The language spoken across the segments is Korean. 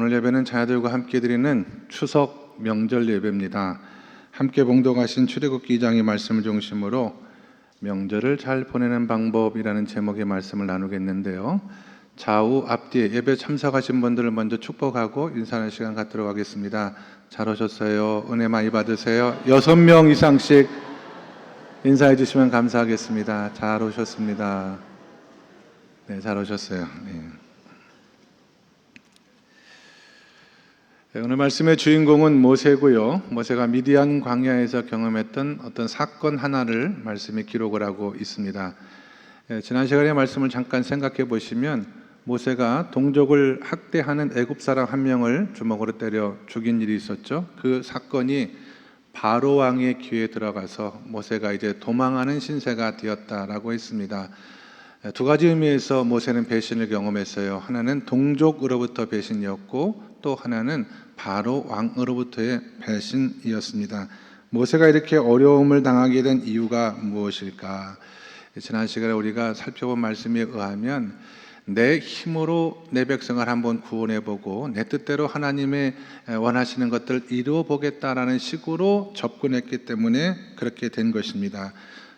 오늘 예배는 자녀들과 함께 드리는 추석 명절 예배입니다. 함께 봉독하신 출애굽기 2장의 말씀을 중심으로 명절을 잘 보내는 방법이라는 제목의 말씀을 나누겠는데요. 좌우 앞뒤에 예배 참석하신 분들을 먼저 축복하고 인사하는 시간 갖도록 하겠습니다. 잘 오셨어요. 은혜 많이 받으세요. 6명 이상씩 인사해 주시면 감사하겠습니다. 잘 오셨습니다. 네, 잘 오셨어요. 네. 오늘 말씀의 주인공은 모세고요. 모세가 미디안 광야에서 경험했던 어떤 사건 하나를 말씀에 기록을 하고 있습니다. 지난 시간에 말씀을 잠깐 생각해 보시면 모세가 동족을 학대하는 애굽 사람 한 명을 주먹으로 때려 죽인 일이 있었죠. 그 사건이 바로 왕의 귀에 들어가서 모세가 이제 도망하는 신세가 되었다라고 했습니다. 두 가지 의미에서 모세는 배신을 경험했어요. 하나는 동족으로부터 배신이었고 또 하나는 바로 왕으로부터의 배신이었습니다. 모세가 이렇게 어려움을 당하게 된 이유가 무엇일까? 지난 시간에 우리가 살펴본 말씀에 의하면 내 힘으로 내 백성을 한번 구원해보고 내 뜻대로 하나님의 원하시는 것들을 이루어보겠다라는 식으로 접근했기 때문에 그렇게 된 것입니다.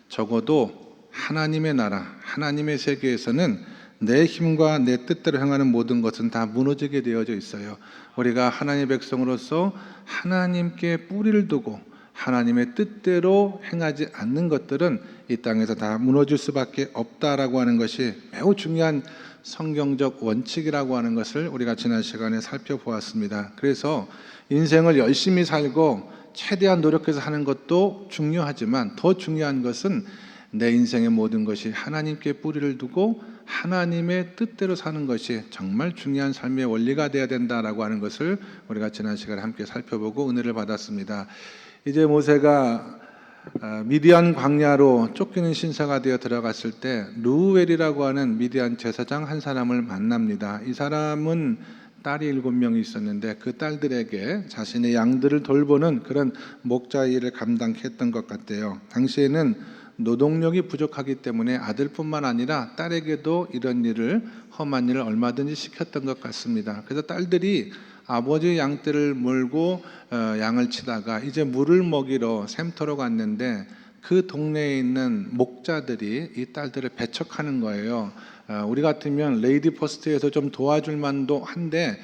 적어도 하나님의 나라, 하나님의 세계에서는 내 힘과 내 뜻대로 행하는 모든 것은 다 무너지게 되어져 있어요. 우리가 하나님의 백성으로서 하나님께 뿌리를 두고 하나님의 뜻대로 행하지 않는 것들은 이 땅에서 다 무너질 수밖에 없다라고 하는 것이 매우 중요한 성경적 원칙이라고 하는 것을 우리가 지난 시간에 살펴보았습니다. 그래서 인생을 열심히 살고 최대한 노력해서 하는 것도 중요하지만 더 중요한 것은 내 인생의 모든 것이 하나님께 뿌리를 두고 하나님의 뜻대로 사는 것이 정말 중요한 삶의 원리가 되어야 된다라고 하는 것을 우리가 지난 시간에 함께 살펴보고 은혜를 받았습니다. 이제 모세가 미디안 광야로 쫓기는 신사가 되어 들어갔을 때 르우엘이라고 하는 미디안 제사장 한 사람을 만납니다. 이 사람은 딸이 7명이 있었는데 그 딸들에게 자신의 양들을 돌보는 그런 목자 일을 감당했던 것 같아요. 당시에는 노동력이 부족하기 때문에 아들뿐만 아니라 딸에게도 이런 일을, 험한 일을 얼마든지 시켰던 것 같습니다. 그래서 딸들이 아버지의 양떼를 몰고 양을 치다가 이제 물을 먹이러 샘터로 갔는데 그 동네에 있는 목자들이 이 딸들을 배척하는 거예요. 우리 같으면 레이디 포스트에서 좀 도와줄 만도 한데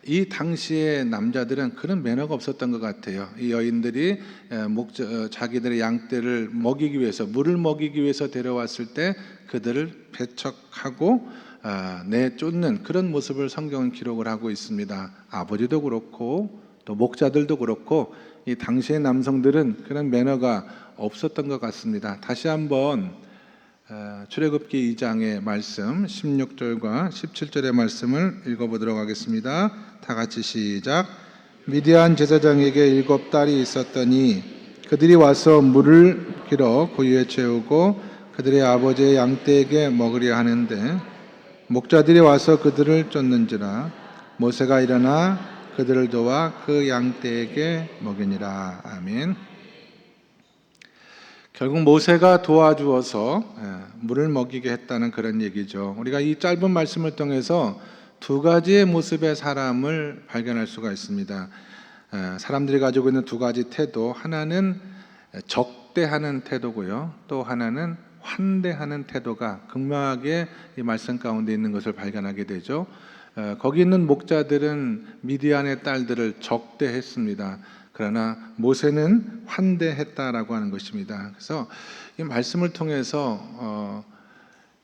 이 당시에 남자들은 그런 매너가 없었던 것 같아요. 이 여인들이 자기들의 양떼를 먹이기 위해서, 물을 먹이기 위해서 데려왔을 때 그들을 배척하고 내쫓는 그런 모습을 성경은 기록을 하고 있습니다. 아버지도 그렇고 또 목자들도 그렇고 이 당시의 남성들은 그런 매너가 없었던 것 같습니다. 다시 한번 출애굽기 2장의 말씀 16절과 17절의 말씀을 읽어보도록 하겠습니다. 다 같이 시작. 미디안 제사장에게 7딸이 있었더니 그들이 와서 물을 길어 고유에 채우고 그들의 아버지의 양떼에게 먹으려 하는데 목자들이 와서 그들을 쫓는지라 모세가 일어나 그들을 도와 그 양떼에게 먹이니라. 아멘. 결국 모세가 도와주어서 물을 먹이게 했다는 그런 얘기죠. 우리가 이 짧은 말씀을 통해서 두 가지의 모습의 사람을 발견할 수가 있습니다. 사람들이 가지고 있는 두 가지 태도, 하나는 적대하는 태도고요, 또 하나는 환대하는 태도가 극명하게 이 말씀 가운데 있는 것을 발견하게 되죠. 거기 있는 목자들은 미디안의 딸들을 적대했습니다. 그러나 모세는 환대했다라고 하는 것입니다. 그래서 이 말씀을 통해서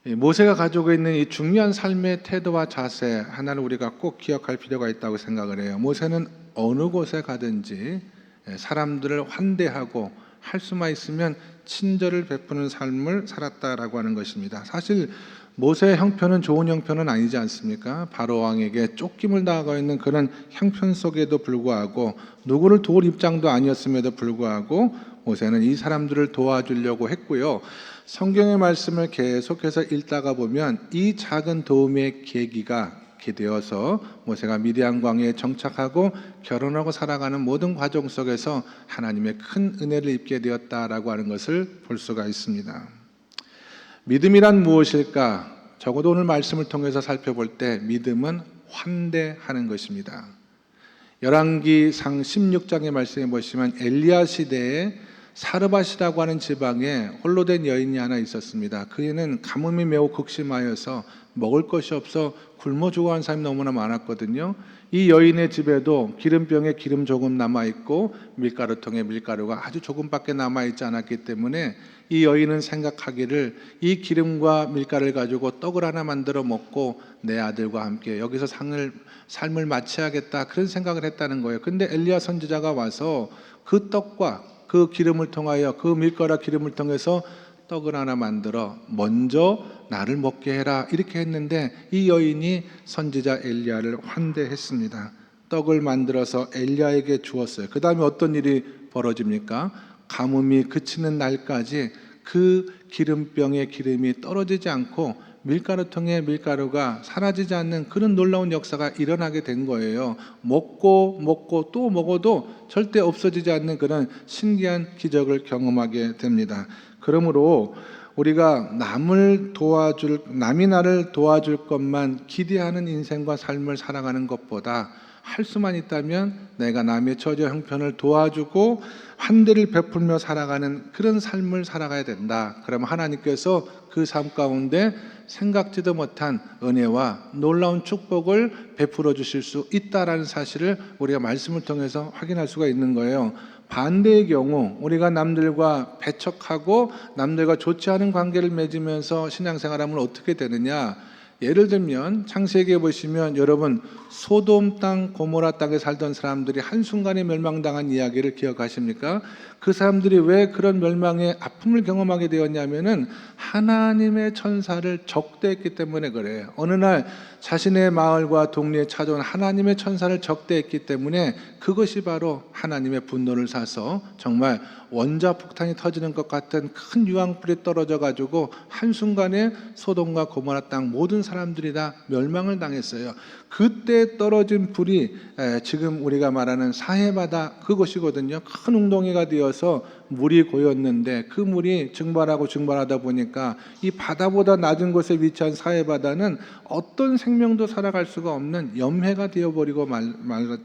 모세가 가지고 있는 이 중요한 삶의 태도와 자세 하나를 우리가 꼭 기억할 필요가 있다고 생각을 해요. 모세는 어느 곳에 가든지 사람들을 환대하고 할 수만 있으면 친절을 베푸는 삶을 살았다라고 하는 것입니다. 사실 모세의 형편은 좋은 형편은 아니지 않습니까? 바로 왕에게 쫓김을 당하고 있는 그런 형편 속에도 불구하고 누구를 도울 입장도 아니었음에도 불구하고 모세는 이 사람들을 도와주려고 했고요. 성경의 말씀을 계속해서 읽다가 보면 이 작은 도움의 계기가 되어서 모세가 미디안 광야에 정착하고 결혼하고 살아가는 모든 과정 속에서 하나님의 큰 은혜를 입게 되었다라고 하는 것을 볼 수가 있습니다. 믿음이란 무엇일까? 적어도 오늘 말씀을 통해서 살펴볼 때 믿음은 환대하는 것입니다. 열왕기상 16장의 말씀에 보시면 엘리야 시대에 사르밧이라고 하는 지방에 홀로 된 여인이 하나 있었습니다. 그에는 가뭄이 매우 극심하여서 먹을 것이 없어 굶어 죽어간 사람이 너무나 많았거든요. 이 여인의 집에도 기름병에 기름 조금 남아있고 밀가루통에 밀가루가 아주 조금밖에 남아있지 않았기 때문에 이 여인은 생각하기를 이 기름과 밀가루를 가지고 떡을 하나 만들어 먹고 내 아들과 함께 여기서 삶을 마쳐야겠다, 그런 생각을 했다는 거예요. 근데 엘리야 선지자가 와서 그 떡과 그 기름을 통하여, 그 밀가루와 기름을 통해서 떡을 하나 만들어 먼저 나를 먹게 해라, 이렇게 했는데 이 여인이 선지자 엘리야를 환대했습니다. 떡을 만들어서 엘리야에게 주었어요. 그 다음에 어떤 일이 벌어집니까? 가뭄이 그치는 날까지 그 기름병의 기름이 떨어지지 않고 밀가루통에 밀가루가 사라지지 않는 그런 놀라운 역사가 일어나게 된 거예요. 먹고 또 먹어도 절대 없어지지 않는 그런 신기한 기적을 경험하게 됩니다. 그러므로 우리가 남이 나를 도와줄 것만 기대하는 인생과 삶을 살아가는 것보다 할 수만 있다면 내가 남의 처지 형편을 도와주고 환대를 베풀며 살아가는 그런 삶을 살아가야 된다. 그러면 하나님께서 그 삶 가운데 생각지도 못한 은혜와 놀라운 축복을 베풀어 주실 수 있다라는 사실을 우리가 말씀을 통해서 확인할 수가 있는 거예요. 반대의 경우 우리가 남들과 배척하고 남들과 좋지 않은 관계를 맺으면서 신앙생활하면 어떻게 되느냐? 예를 들면 창세기에 보시면 여러분 소돔 땅 고모라 땅에 살던 사람들이 한순간에 멸망당한 이야기를 기억하십니까? 그 사람들이 왜 그런 멸망의 아픔을 경험하게 되었냐면은 하나님의 천사를 적대했기 때문에 그래요. 어느 날 자신의 마을과 동네에 찾아온 하나님의 천사를 적대했기 때문에 그것이 바로 하나님의 분노를 사서 정말 원자폭탄이 터지는 것 같은 큰 유황불이 떨어져 가지고 한순간에 소돔과 고모라 땅 모든 사람들이 다 멸망을 당했어요. 그때 떨어진 불이 지금 우리가 말하는 사해바다 그것이거든요. 큰 웅덩이가 되어서 물이 고였는데 그 물이 증발하다 보니까 이 바다보다 낮은 곳에 위치한 사해바다는 어떤 생명도 살아갈 수가 없는 염해가 되어버리고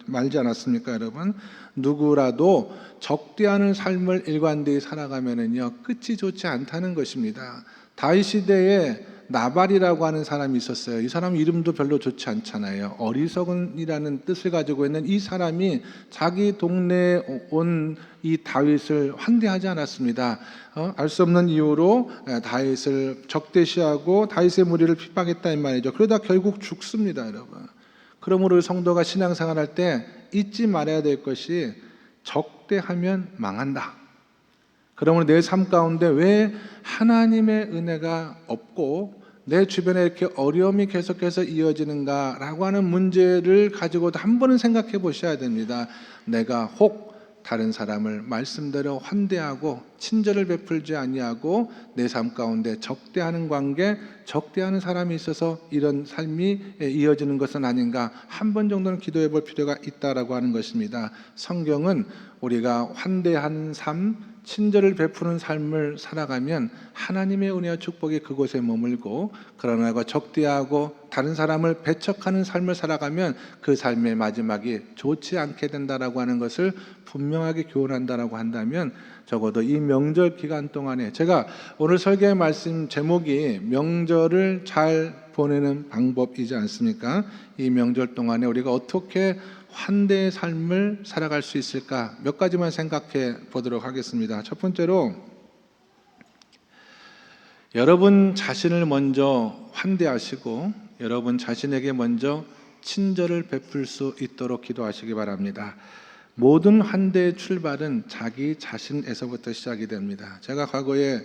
말지 않았습니까, 여러분? 누구라도 적대하는 삶을 일관되이 살아가면은요 끝이 좋지 않다는 것입니다. 다윗 시대에 나발이라고 하는 사람이 있었어요. 이 사람 이름도 별로 좋지 않잖아요. 어리석은이라는 뜻을 가지고 있는 이 사람이 자기 동네에 온 이 다윗을 환대하지 않았습니다. 알 수 없는 이유로 다윗을 적대시하고 다윗의 무리를 핍박했다 이 말이죠. 그러다 결국 죽습니다, 여러분. 그러므로 성도가 신앙생활할 때 잊지 말아야 될 것이 적대하면 망한다. 그러므로 내 삶 가운데 왜 하나님의 은혜가 없고 내 주변에 이렇게 어려움이 계속해서 이어지는가라고 하는 문제를 가지고도 한 번은 생각해 보셔야 됩니다. 내가 혹 다른 사람을 말씀대로 환대하고 친절을 베풀지 아니하고 내 삶 가운데 적대하는 관계, 적대하는 사람이 있어서 이런 삶이 이어지는 것은 아닌가, 한 번 정도는 기도해 볼 필요가 있다라고 하는 것입니다. 성경은 우리가 환대하는 삶, 친절을 베푸는 삶을 살아가면 하나님의 은혜와 축복이 그곳에 머물고, 그러나 적대하고 다른 사람을 배척하는 삶을 살아가면 그 삶의 마지막이 좋지 않게 된다라고 하는 것을 분명하게 교훈한다라고 한다면, 적어도 이 명절 기간 동안에, 제가 오늘 설교의 말씀 제목이 명절을 잘 보내는 방법이지 않습니까? 이 명절 동안에 우리가 어떻게 환대의 삶을 살아갈 수 있을까? 몇 가지만 생각해 보도록 하겠습니다. 첫 번째로, 여러분 자신을 먼저 환대하시고 여러분 자신에게 먼저 친절을 베풀 수 있도록 기도하시기 바랍니다. 모든 환대의 출발은 자기 자신에서부터 시작이 됩니다. 제가 과거에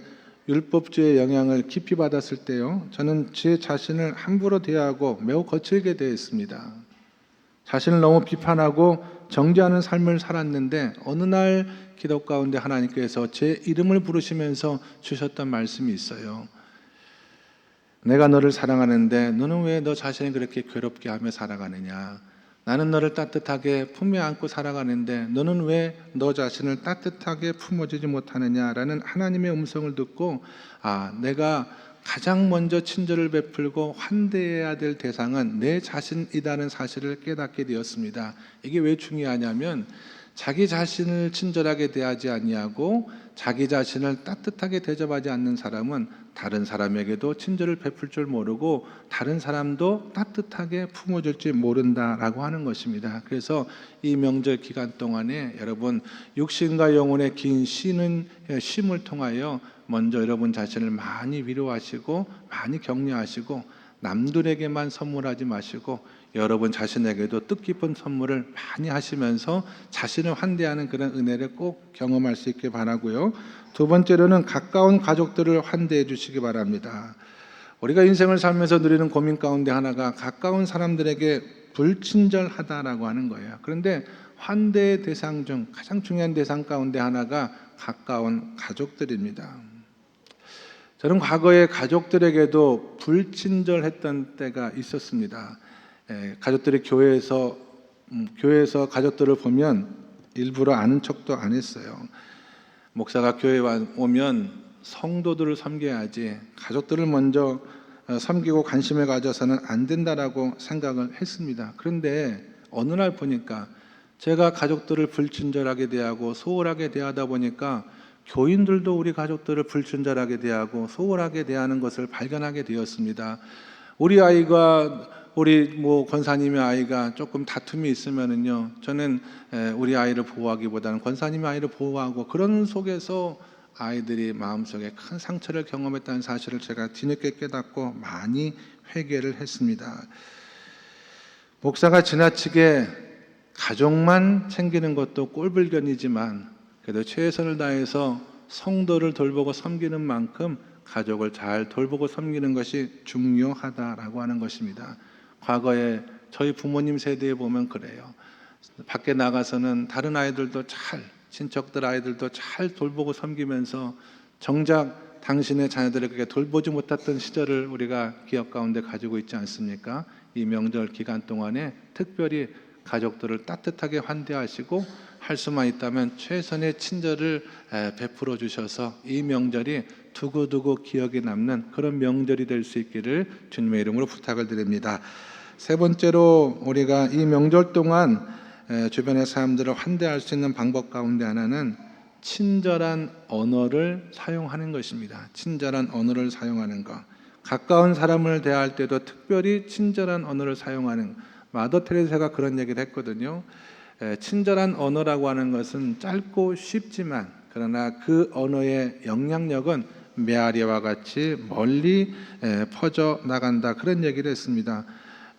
율법주의 영향을 깊이 받았을 때요, 저는 제 자신을 함부로 대하고 매우 거칠게 대했습니다. 자신을 너무 비판하고 정죄하는 삶을 살았는데, 어느 날 기도 가운데 하나님께서 제 이름을 부르시면서 주셨던 말씀이 있어요. 내가 너를 사랑하는데 너는 왜 너 자신을 그렇게 괴롭게 하며 살아가느냐? 나는 너를 따뜻하게 품에 안고 살아가는데 너는 왜 너 자신을 따뜻하게 품어주지 못하느냐라는 하나님의 음성을 듣고, 내가 가장 먼저 친절을 베풀고 환대해야 될 대상은 내 자신이라는 사실을 깨닫게 되었습니다. 이게 왜 중요하냐면 자기 자신을 친절하게 대하지 아니하고 자기 자신을 따뜻하게 대접하지 않는 사람은 다른 사람에게도 친절을 베풀 줄 모르고 다른 사람도 따뜻하게 품어줄 줄 모른다라고 하는 것입니다. 그래서 이 명절 기간 동안에 여러분 육신과 영혼의 긴 쉼을 통하여 먼저 여러분 자신을 많이 위로하시고 많이 격려하시고 남들에게만 선물하지 마시고 여러분 자신에게도 뜻깊은 선물을 많이 하시면서 자신을 환대하는 그런 은혜를 꼭 경험할 수 있게 바라고요. 두 번째로는 가까운 가족들을 환대해 주시기 바랍니다. 우리가 인생을 살면서 누리는 고민 가운데 하나가 가까운 사람들에게 불친절하다라고 하는 거예요. 그런데 환대의 대상 중 가장 중요한 대상 가운데 하나가 가까운 가족들입니다. 저는 과거에 가족들에게도 불친절했던 때가 있었습니다. 가족들이 교회에서 가족들을 보면 일부러 아는 척도 안 했어요. 목사가 교회에 오면 성도들을 섬겨야지 가족들을 먼저 섬기고 관심을 가져서는 안 된다라고 생각을 했습니다. 그런데 어느 날 보니까 제가 가족들을 불친절하게 대하고 소홀하게 대하다 보니까 교인들도 우리 가족들을 불친절하게 대하고 소홀하게 대하는 것을 발견하게 되었습니다. 우리 아이가 우리 권사님의 아이가 조금 다툼이 있으면은요, 저는 우리 아이를 보호하기보다는 권사님의 아이를 보호하고 그런 속에서 아이들이 마음속에 큰 상처를 경험했다는 사실을 제가 뒤늦게 깨닫고 많이 회개를 했습니다. 목사가 지나치게 가족만 챙기는 것도 꼴불견이지만 그래도 최선을 다해서 성도를 돌보고 섬기는 만큼 가족을 잘 돌보고 섬기는 것이 중요하다라고 하는 것입니다. 과거에 저희 부모님 세대에 보면 그래요. 밖에 나가서는 다른 아이들도 친척들 아이들도 잘 돌보고 섬기면서 정작 당신의 자녀들을 그렇게 돌보지 못했던 시절을 우리가 기억 가운데 가지고 있지 않습니까? 이 명절 기간 동안에 특별히 가족들을 따뜻하게 환대하시고 할 수만 있다면 최선의 친절을 베풀어 주셔서 이 명절이 두고두고 기억에 남는 그런 명절이 될 수 있기를 주님의 이름으로 부탁을 드립니다. 세 번째로 우리가 이 명절 동안 주변의 사람들을 환대할 수 있는 방법 가운데 하나는 친절한 언어를 사용하는 것입니다. 친절한 언어를 사용하는 것. 가까운 사람을 대할 때도 특별히 친절한 언어를 사용하는 것. 마더 테레사가 그런 얘기를 했거든요. 친절한 언어라고 하는 것은 짧고 쉽지만 그러나 그 언어의 영향력은 메아리와 같이 멀리 퍼져 나간다, 그런 얘기를 했습니다.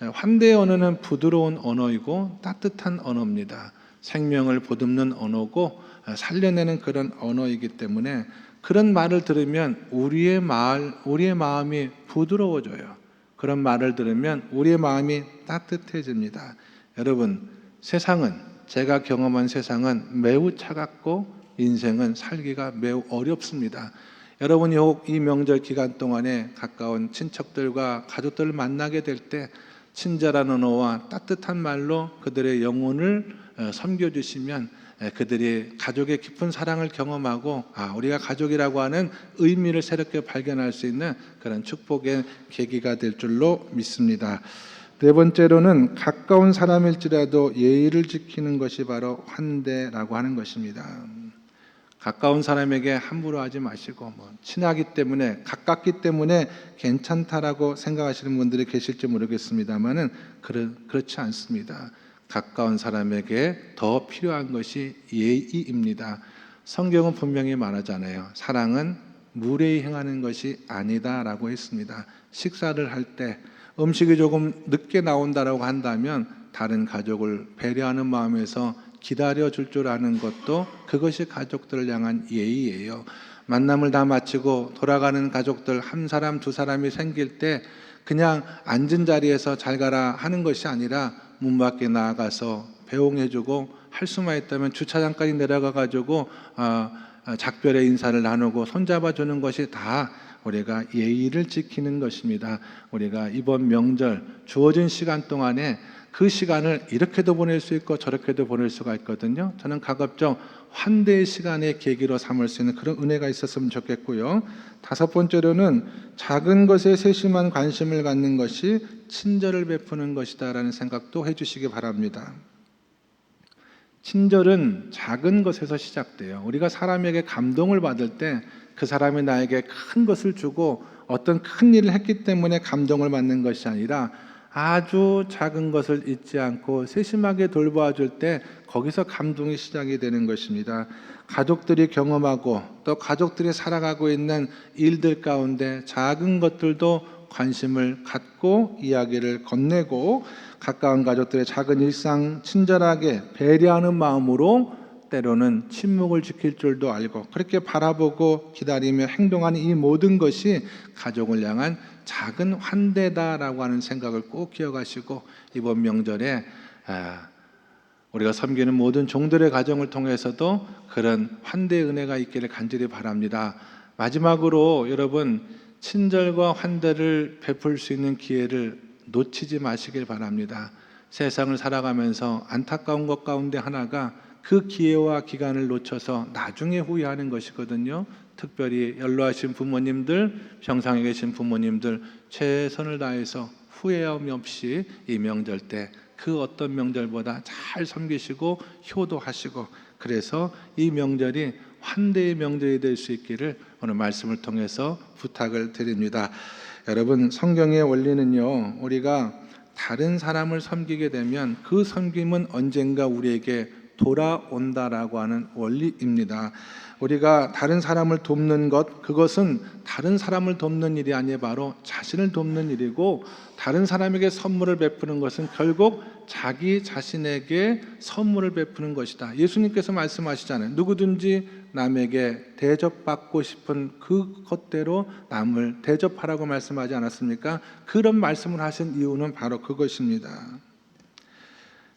환대의 언어는 부드러운 언어이고 따뜻한 언어입니다. 생명을 보듬는 언어고 살려내는 그런 언어이기 때문에 그런 말을 들으면 우리의 마음이 부드러워져요. 그런 말을 들으면 우리의 마음이 따뜻해집니다. 여러분, 제가 경험한 세상은 매우 차갑고 인생은 살기가 매우 어렵습니다. 여러분이 혹 이 명절 기간 동안에 가까운 친척들과 가족들을 만나게 될 때 친절한 언어와 따뜻한 말로 그들의 영혼을 섬겨주시면 그들이 가족의 깊은 사랑을 경험하고 우리가 가족이라고 하는 의미를 새롭게 발견할 수 있는 그런 축복의 계기가 될 줄로 믿습니다. 네 번째로는 가까운 사람일지라도 예의를 지키는 것이 바로 환대라고 하는 것입니다. 가까운 사람에게 함부로 하지 마시고 친하기 때문에 가깝기 때문에 괜찮다라고 생각하시는 분들이 계실지 모르겠습니다만은 그렇지 않습니다. 가까운 사람에게 더 필요한 것이 예의입니다. 성경은 분명히 말하잖아요. 사랑은 무례히 행하는 것이 아니다라고 했습니다. 식사를 할 때 음식이 조금 늦게 나온다라고 한다면 다른 가족을 배려하는 마음에서 기다려줄 줄 아는 것도 그것이 가족들을 향한 예의예요. 만남을 다 마치고 돌아가는 가족들 한 사람 두 사람이 생길 때 그냥 앉은 자리에서 잘 가라 하는 것이 아니라 문 밖에 나가서 배웅해주고 할 수만 있다면 주차장까지 내려가가지고 작별의 인사를 나누고 손잡아주는 것이 다 우리가 예의를 지키는 것입니다. 우리가 이번 명절 주어진 시간 동안에 그 시간을 이렇게도 보낼 수 있고 저렇게도 보낼 수가 있거든요. 저는 가급적 환대의 시간의 계기로 삼을 수 있는 그런 은혜가 있었으면 좋겠고요. 다섯 번째로는 작은 것에 세심한 관심을 갖는 것이 친절을 베푸는 것이다라는 생각도 해주시기 바랍니다. 친절은 작은 것에서 시작돼요. 우리가 사람에게 감동을 받을 때 그 사람이 나에게 큰 것을 주고 어떤 큰 일을 했기 때문에 감동을 받는 것이 아니라 아주 작은 것을 잊지 않고 세심하게 돌보아줄 때 거기서 감동이 시작이 되는 것입니다. 가족들이 경험하고 또 가족들이 살아가고 있는 일들 가운데 작은 것들도 관심을 갖고 이야기를 건네고 가까운 가족들의 작은 일상 친절하게 배려하는 마음으로 때로는 침묵을 지킬 줄도 알고 그렇게 바라보고 기다리며 행동하는 이 모든 것이 가족을 향한 작은 환대다라고 하는 생각을 꼭 기억하시고 이번 명절에 우리가 섬기는 모든 종들의 가정을 통해서도 그런 환대의 은혜가 있기를 간절히 바랍니다. 마지막으로 여러분 친절과 환대를 베풀 수 있는 기회를 놓치지 마시길 바랍니다. 세상을 살아가면서 안타까운 것 가운데 하나가 그 기회와 기간을 놓쳐서 나중에 후회하는 것이거든요. 특별히 연로하신 부모님들, 병상에 계신 부모님들 최선을 다해서 후회함 없이 이 명절 때 그 어떤 명절보다 잘 섬기시고 효도하시고 그래서 이 명절이 환대의 명절이 될 수 있기를 오늘 말씀을 통해서 부탁을 드립니다. 여러분 성경의 원리는요, 우리가 다른 사람을 섬기게 되면 그 섬김은 언젠가 우리에게 돌아온다라고 하는 원리입니다. 우리가 다른 사람을 돕는 것, 그것은 다른 사람을 돕는 일이 아니라 바로 자신을 돕는 일이고, 다른 사람에게 선물을 베푸는 것은 결국 자기 자신에게 선물을 베푸는 것이다. 예수님께서 말씀하시잖아요. 누구든지 남에게 대접받고 싶은 그것대로 남을 대접하라고 말씀하지 않았습니까? 그런 말씀을 하신 이유는 바로 그것입니다.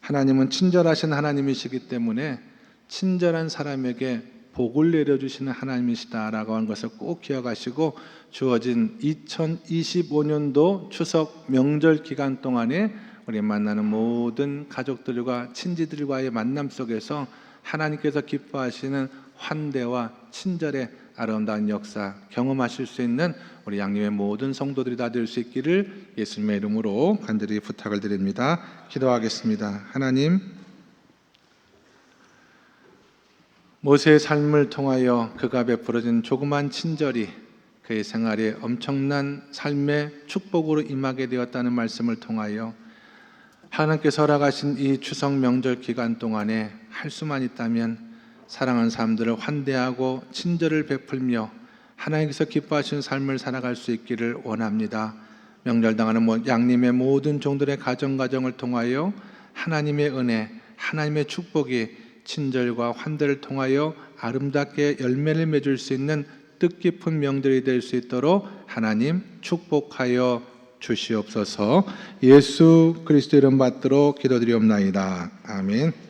하나님은 친절하신 하나님이시기 때문에 친절한 사람에게 복을 내려주시는 하나님이시다라고 하는 것을 꼭 기억하시고 주어진 2025년도 추석 명절 기간 동안에 우리 만나는 모든 가족들과 친지들과의 만남 속에서 하나님께서 기뻐하시는 환대와 친절의 아름다운 역사 경험하실 수 있는 우리 양림의 모든 성도들이 다 될 수 있기를 예수님의 이름으로 간절히 부탁을 드립니다. 기도하겠습니다. 하나님, 모세의 삶을 통하여 그가 베풀어진 조그만 친절이 그의 생활에 엄청난 삶의 축복으로 임하게 되었다는 말씀을 통하여 하나님께서 허락하신 이 추석 명절 기간 동안에 할 수만 있다면 사랑하는 사람들을 환대하고 친절을 베풀며 하나님께서 기뻐하시는 삶을 살아갈 수 있기를 원합니다. 명절당하는 양님의 모든 종들의 가정을 통하여 하나님의 은혜, 하나님의 축복이 친절과 환대를 통하여 아름답게 열매를 맺을 수 있는 뜻깊은 명절이 될 수 있도록 하나님 축복하여 주시옵소서. 예수 그리스도 이름 받들어 기도드리옵나이다. 아멘.